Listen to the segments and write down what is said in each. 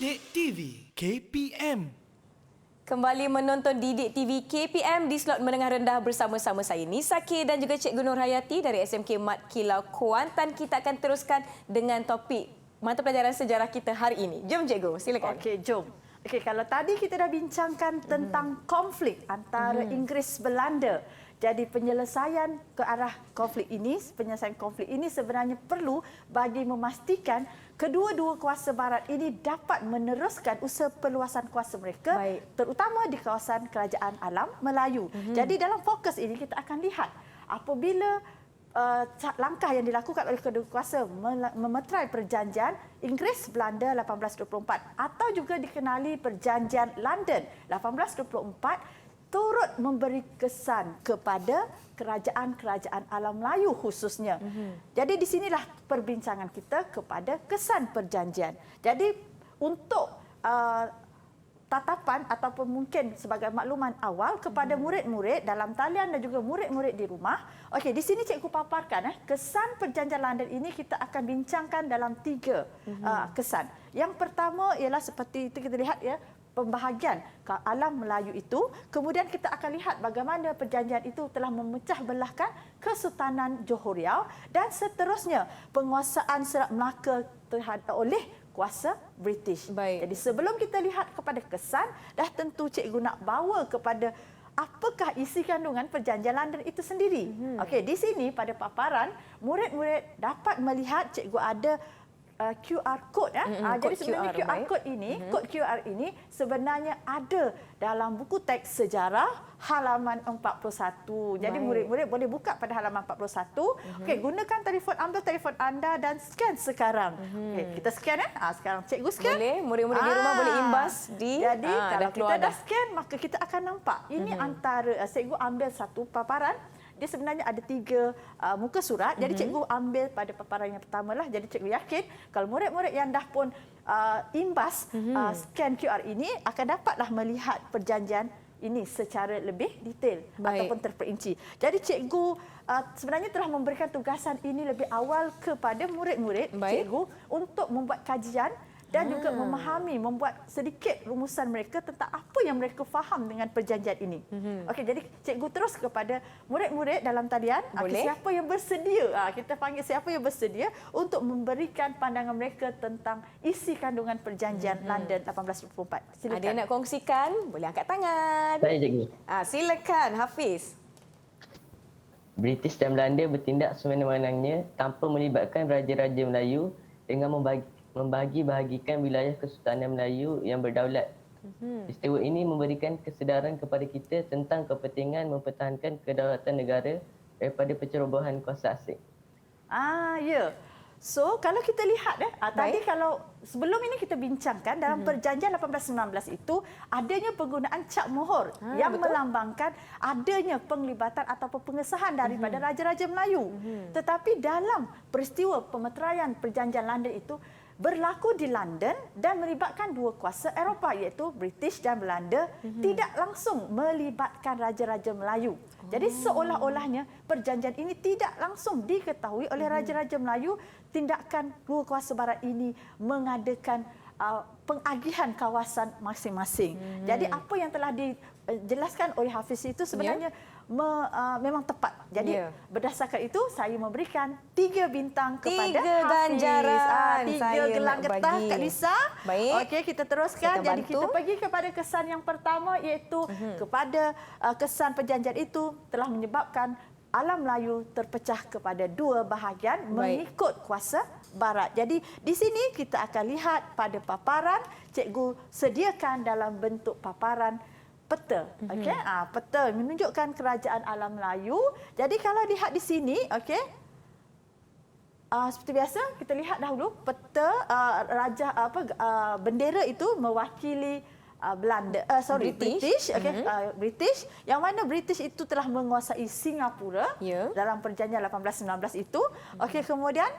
Didik TV KPM. Kembali menonton Didik TV KPM di slot menengah rendah bersama-sama saya Nisa K dan juga Cikgu Nur Hayati dari SMK Mat Kilau Kuantan. Kita akan teruskan dengan topik mata pelajaran sejarah kita hari ini. Jom Cikgu, silakan. Okey, jom. Okey, kalau tadi kita dah bincangkan tentang konflik antara Inggeris Belanda. Jadi penyelesaian ke arah penyelesaian konflik ini sebenarnya perlu bagi memastikan kedua-dua kuasa barat ini dapat meneruskan usaha perluasan kuasa mereka, terutama di kawasan Kerajaan Alam Melayu. Jadi dalam fokus ini kita akan lihat apabila langkah yang dilakukan oleh kedua kuasa memeterai perjanjian Inggeris Belanda 1824 atau juga dikenali perjanjian London 1824 turut memberi kesan kepada kerajaan-kerajaan alam Melayu khususnya. Jadi di sinilah perbincangan kita kepada kesan perjanjian. Jadi untuk tatapan ataupun mungkin sebagai makluman awal kepada murid-murid dalam talian dan juga murid-murid di rumah. Okey, di sini cikgu paparkan kesan perjanjian London ini kita akan bincangkan dalam 3 kesan. Yang pertama ialah seperti itu kita lihat ya, pembahagian alam Melayu itu. Kemudian kita akan lihat bagaimana perjanjian itu telah memecah belahkan Kesultanan Johor Riau dan seterusnya penguasaan Selat Melaka oleh kuasa British. Jadi sebelum kita lihat kepada kesan, dah tentu cikgu nak bawa kepada apakah isi kandungan perjanjian London itu sendiri. Okey, di sini pada paparan murid-murid dapat melihat cikgu ada QR code ya. Jadi sebenarnya QR code ini, kod QR ini sebenarnya ada dalam buku teks sejarah halaman 41. Jadi murid-murid boleh buka pada halaman 41. Okey, gunakan telefon, ambil telefon anda dan scan sekarang. Okey, kita scan ya. Sekarang cikgu scan. Boleh, murid-murid di rumah boleh imbas di. Jadi kalau kita dah scan maka kita akan nampak. Ini antara cikgu ambil satu paparan. Dia sebenarnya ada 3 muka surat. Jadi cikgu ambil pada paparan yang pertama lah. Jadi cikgu yakin kalau murid-murid yang dah pun imbas scan QR ini akan dapatlah melihat perjanjian ini secara lebih detail ataupun terperinci. Jadi cikgu sebenarnya telah memberikan tugasan ini lebih awal kepada murid-murid cikgu untuk membuat kajian dan juga memahami, membuat sedikit rumusan mereka tentang apa yang mereka faham dengan perjanjian ini. Okey, jadi cikgu terus kepada murid-murid dalam talian. Siapa yang bersedia, kita panggil siapa yang bersedia untuk memberikan pandangan mereka tentang isi kandungan perjanjian London 1824. Silakan. Ada yang nak kongsikan? Boleh angkat tangan. Saya cikgu. Silakan Hafiz. British dan Belanda bertindak semena-menanya tanpa melibatkan raja-raja Melayu dengan membagi-bahagikan wilayah Kesultanan Melayu yang berdaulat. Peristiwa ini memberikan kesedaran kepada kita tentang kepentingan mempertahankan kedaulatan negara daripada pencerobohan kuasa asing. Ya. So, kalau kita lihat tadi kalau sebelum ini kita bincangkan dalam perjanjian 1819 itu adanya penggunaan cap mohor yang melambangkan adanya penglibatan ataupun pengesahan daripada raja-raja Melayu. Tetapi dalam peristiwa pemeteraian perjanjian London itu berlaku di London dan melibatkan 2 kuasa Eropah iaitu British dan Belanda, tidak langsung melibatkan raja-raja Melayu. Jadi seolah-olahnya perjanjian ini tidak langsung diketahui oleh raja-raja Melayu. Tindakan 2 kuasa barat ini mengadakan pengagihan kawasan masing-masing. Jadi apa yang telah dijelaskan oleh Hafiz itu sebenarnya memang tepat. Jadi berdasarkan itu saya memberikan 3 bintang kepada Hafiz. Ganjaran. 3 gelang getah Kak Lisa. Okey, kita teruskan. Jadi kita pergi kepada kesan yang pertama iaitu kepada kesan perjanjian itu telah menyebabkan alam Melayu terpecah kepada 2 bahagian mengikut kuasa barat. Jadi di sini kita akan lihat pada paparan cikgu sediakan dalam bentuk paparan peta. Okey, peta menunjukkan kerajaan alam Melayu. Jadi kalau lihat di sini, okey. Seperti biasa kita lihat dahulu peta bendera itu mewakili British. British yang mana British itu telah menguasai Singapura dalam perjanjian 1819 itu. Okey, kemudian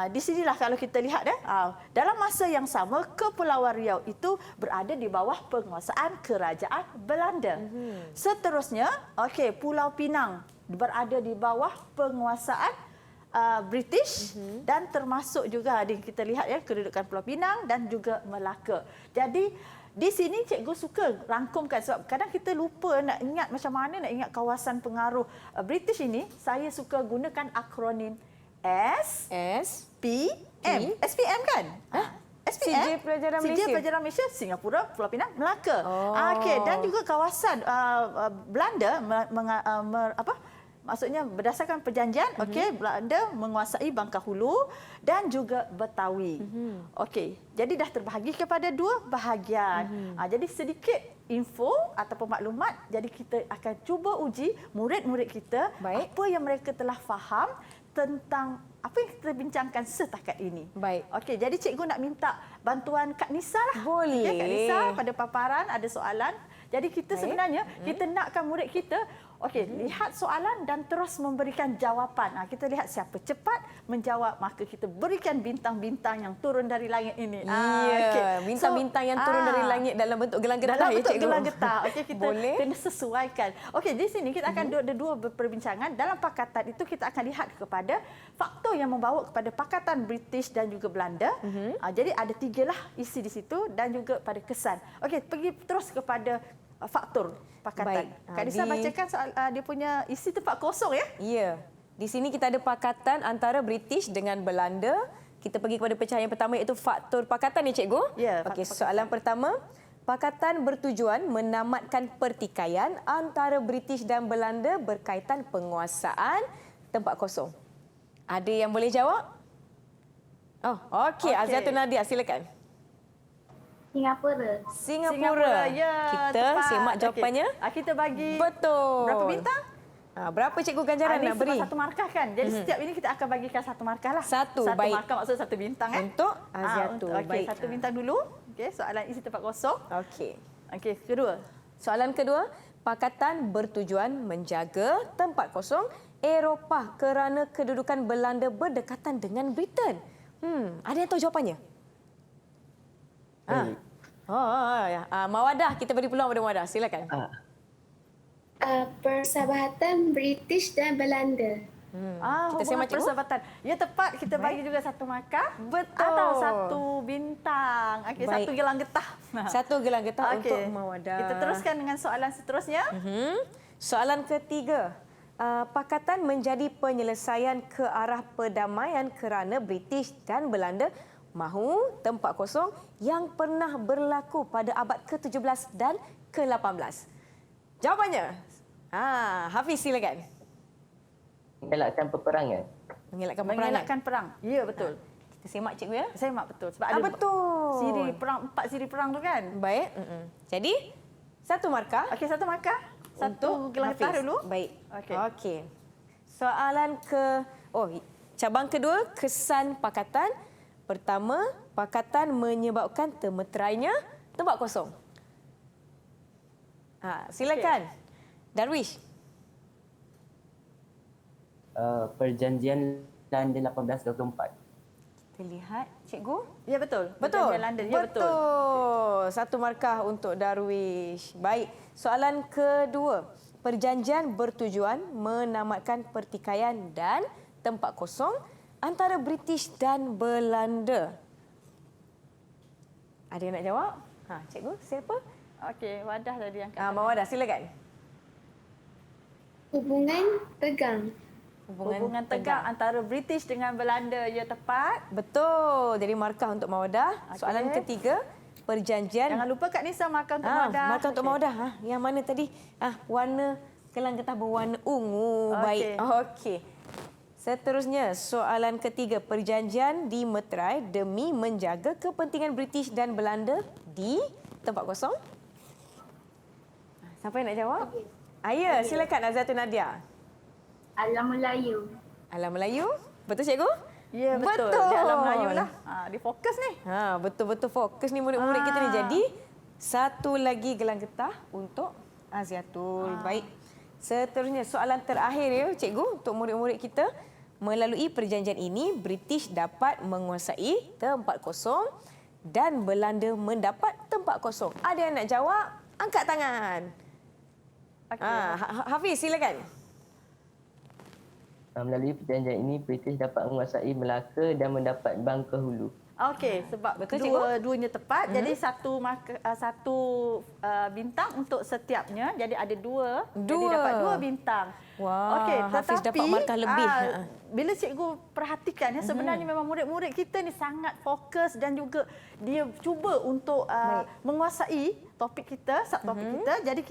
di sinilah kalau kita lihat dalam masa yang sama Kepulauan Riau itu berada di bawah penguasaan Kerajaan Belanda. Seterusnya, Pulau Pinang berada di bawah penguasaan British dan termasuk juga kita lihat ya kedudukan Pulau Pinang dan juga Melaka. Jadi di sini cikgu suka rangkumkan sebab kadang kita lupa nak ingat macam mana nak ingat kawasan pengaruh British ini. Saya suka gunakan akronim SPM. SPM kan? SPM, CJ Pelajaran Malaysia. CJ Pelajaran Malaysia, Singapura, Pulau Pinang, Melaka. Oh. Okey, dan juga kawasan Belanda maksudnya berdasarkan perjanjian, okey, Belanda menguasai Bangka-Hulu dan juga Betawi. Okey, jadi dah terbahagi kepada dua bahagian. Jadi sedikit info ataupun maklumat, jadi kita akan cuba uji murid-murid kita apa yang mereka telah faham tentang apa yang kita bincangkan setakat ini. Baik. Okey, jadi cikgu nak minta bantuan Kak Nisa lah. Boleh. Okay, Kak Nisa pada paparan ada soalan. Jadi kita sebenarnya kita nakkan murid kita lihat soalan dan terus memberikan jawapan. Kita lihat siapa cepat menjawab, maka kita berikan bintang-bintang yang turun dari langit ini. Bintang-bintang yang turun dari langit dalam bentuk gelang getah. Dalam bentuk cikgu? gelang getah. Okey, kita Boleh. kena sesuaikan. Okey, di sini kita akan ada dua perbincangan. Dalam pakatan itu kita akan lihat kepada faktor yang membawa kepada pakatan British dan juga Belanda. Jadi ada 3 lah isi di situ dan juga pada kesan. Okey, pergi terus kepada faktor pakatan. Baik. Kak Nisa bacakan soal dia punya isi tempat kosong ya. Ya. Di sini kita ada pakatan antara British dengan Belanda. Kita pergi kepada pecahan yang pertama iaitu faktor pakatan ya cikgu? Ya, Okey, faktor soalan pertama. Pakatan bertujuan menamatkan pertikaian antara British dan Belanda berkaitan penguasaan tempat kosong. Ada yang boleh jawab? Oh, okey. Aziatul Nadia, silakan. Singapura. Ya, Kita tepat. simak jawapannya. Okey. Kita bagi Betul. berapa bintang? Berapa cikgu ganjaran Ini nak beri? sebab 1 markah kan. Jadi setiap ini kita akan bagikan 1 markah lah. Satu, 1 baik. markah maksud 1 bintang Untuk Aziatul. Okey, Baik. 1 bintang dulu. Okey, soalan isi tempat kosong. Okey. Okey, kedua. Soalan kedua, pakatan bertujuan menjaga tempat kosong Eropah kerana kedudukan Belanda berdekatan dengan Britain. Ada yang tahu jawapannya? Baik. Ya. Mawadah, kita beri peluang pada Mawadah. Silakan. Persahabatan British dan Belanda. Kita Hubungan semak cikgu. persahabatan. Ya tepat, kita bagi juga 1 markah. Betul. Atau 1 bintang. Okey, Baik. 1 gelang getah. Satu gelang getah Okey. untuk Mawadah. Kita teruskan dengan soalan seterusnya. Soalan ketiga. Pakatan menjadi penyelesaian ke arah perdamaian kerana British dan Belanda mahu tempat kosong yang pernah berlaku pada abad ke-17 dan ke-18. Jawapannya? Hafiz, silakan. Mengelakkan peperangan. Mengelakkan peperangan. Mengelakkan perang. Ya, betul. Kita semak cikgu ya. Saya mak betul. Sebab ada Betul. siri perang, 4 siri perang tu kan. Baik. Jadi, 1 markah. Okey, 1 markah. 1 gelang getah Hafiz. dulu. Baik. Okey. Okey. Soalan cabang kedua, kesan pakatan. Pertama, pakatan menyebabkan termeterainya tempat kosong. Silakan. Darwish. Perjanjian London 1824. Kita lihat, cikgu. Ya, betul. Betul. Perjanjian London. Ya, betul. Betul. 1 markah untuk Darwish. Baik. Soalan kedua. Perjanjian bertujuan menamatkan pertikaian dan tempat kosong antara British dan Belanda. Ada yang nak jawab? Cikgu, siapa? Okey, Wadah tadi yang Mawadah, silakan. Hubungan tegang. Hubungan tegang antara British dengan Belanda. Ya, tepat. Betul. Jadi markah untuk Mawadah. Okey. Soalan ketiga, perjanjian. Jangan lupa Kak Nisa markah untuk Wadah. Markah untuk Mawadah. Yang mana tadi? Warna gelang getah berwarna ungu. Okey. Baik. Okey. Seterusnya, soalan ketiga. Perjanjian dimeterai demi menjaga kepentingan British dan Belanda di tempat kosong. Siapa yang nak jawab? Ya, silakan Aziatul Nadia. Alam Melayu. Alam Melayu. Betul, cikgu? Ya, betul. Betul. Dia Alam Melayu lah. Dia fokus ni. Betul-betul fokus ni murid-murid kita ni. Jadi, 1 lagi gelang getah untuk Aziatul. Baik. Seterusnya, soalan terakhir ya, cikgu, untuk murid-murid kita. Melalui perjanjian ini, British dapat menguasai tempat kosong dan Belanda mendapat tempat kosong. Ada yang nak jawab? Angkat tangan. Okey. Hafiz, silakan. Melalui perjanjian ini, British dapat menguasai Melaka dan mendapat Bangka Hulu. Okey, sebab Betul, dua-duanya tepat. Jadi satu bintang untuk setiapnya. Jadi ada dua. Jadi dapat 2 bintang. Wah, Okey, Hafiz dapat markah lebih. Bila cikgu perhatikan sebenarnya memang murid-murid kita ni sangat fokus dan juga dia cuba untuk menguasai topik kita, subtopik kita. Jadi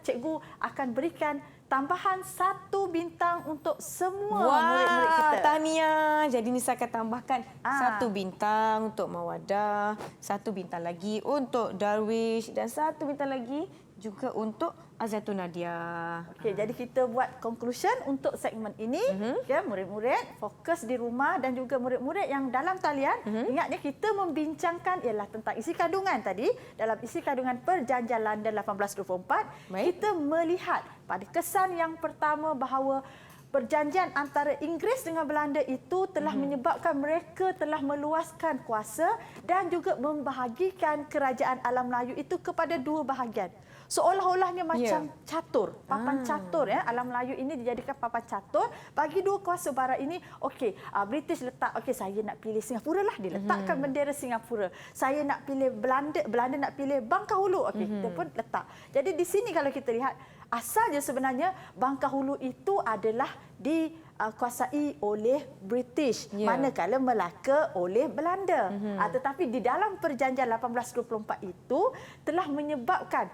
cikgu akan berikan tambahan 1 bintang untuk semua murid-murid kita. Tahniah. Jadi Nisa akan tambahkan 1 bintang untuk Mawadah, 1 bintang lagi untuk Darwish dan 1 bintang lagi juga untuk Azatun Nadia. Okey, jadi kita buat conclusion untuk segmen ini. Ya, murid-murid fokus di rumah dan juga murid-murid yang dalam talian. Ingat ya, kita membincangkan ialah tentang isi kandungan tadi. Dalam isi kandungan Perjanjian London 1824, kita melihat pada kesan yang pertama bahawa perjanjian antara Inggeris dengan Belanda itu telah menyebabkan mereka telah meluaskan kuasa dan juga membahagikan kerajaan alam Melayu itu kepada 2 bahagian. Seolah-olahnya macam catur, papan catur ya. Alam Melayu ini dijadikan papan catur bagi 2 kuasa barat ini. Okey, British letak, okey saya nak pilih Singapura lah, diletakkan bendera Singapura. Saya nak pilih Belanda nak pilih Bangka Hulu. Okey, kita pun letak. Jadi di sini kalau kita lihat asalnya sebenarnya Bangka Hulu itu adalah dikuasai oleh British, manakala Melaka oleh Belanda. Tetapi di dalam perjanjian 1824 itu telah menyebabkan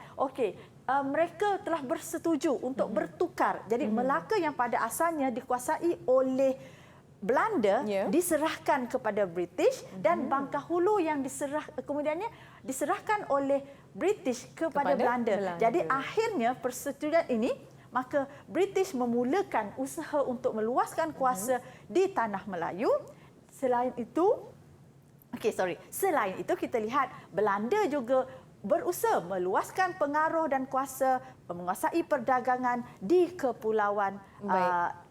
mereka telah bersetuju untuk bertukar. Jadi Melaka yang pada asalnya dikuasai oleh Belanda diserahkan kepada British dan Bangka Hulu yang kemudiannya diserahkan oleh British kepada Belanda. Jadi akhirnya persetujuan ini, maka British memulakan usaha untuk meluaskan kuasa di tanah Melayu. Selain itu kita lihat Belanda juga berusaha meluaskan pengaruh dan kuasa menguasai perdagangan di kepulauan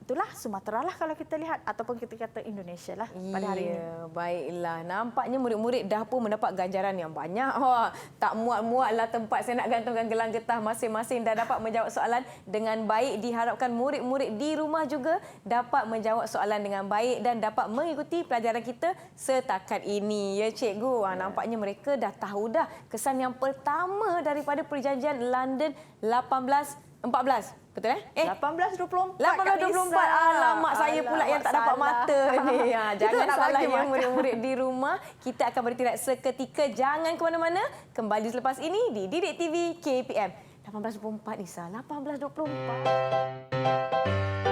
itulah Sumatera lah kalau kita lihat, ataupun kita kata Indonesia lah pada hari ini. Baiklah, nampaknya murid-murid dah pun mendapat ganjaran yang banyak. Tak muat-muatlah tempat saya nak gantungkan gelang getah masing-masing, dah dapat menjawab soalan dengan baik. Diharapkan murid-murid di rumah juga dapat menjawab soalan dengan baik dan dapat mengikuti pelajaran kita setakat ini. Ya cikgu, nampaknya mereka dah tahu dah kesan yang pertama daripada perjanjian London 1814. Betul 1824. 1824. Alamak, saya pula yang tak dapat mata ni. Jangan salah ya murid-murid di rumah. Kita akan bertindak seketika. Jangan ke mana-mana. Kembali selepas ini di Didik TV KPM. 1824 Nisa. 1824.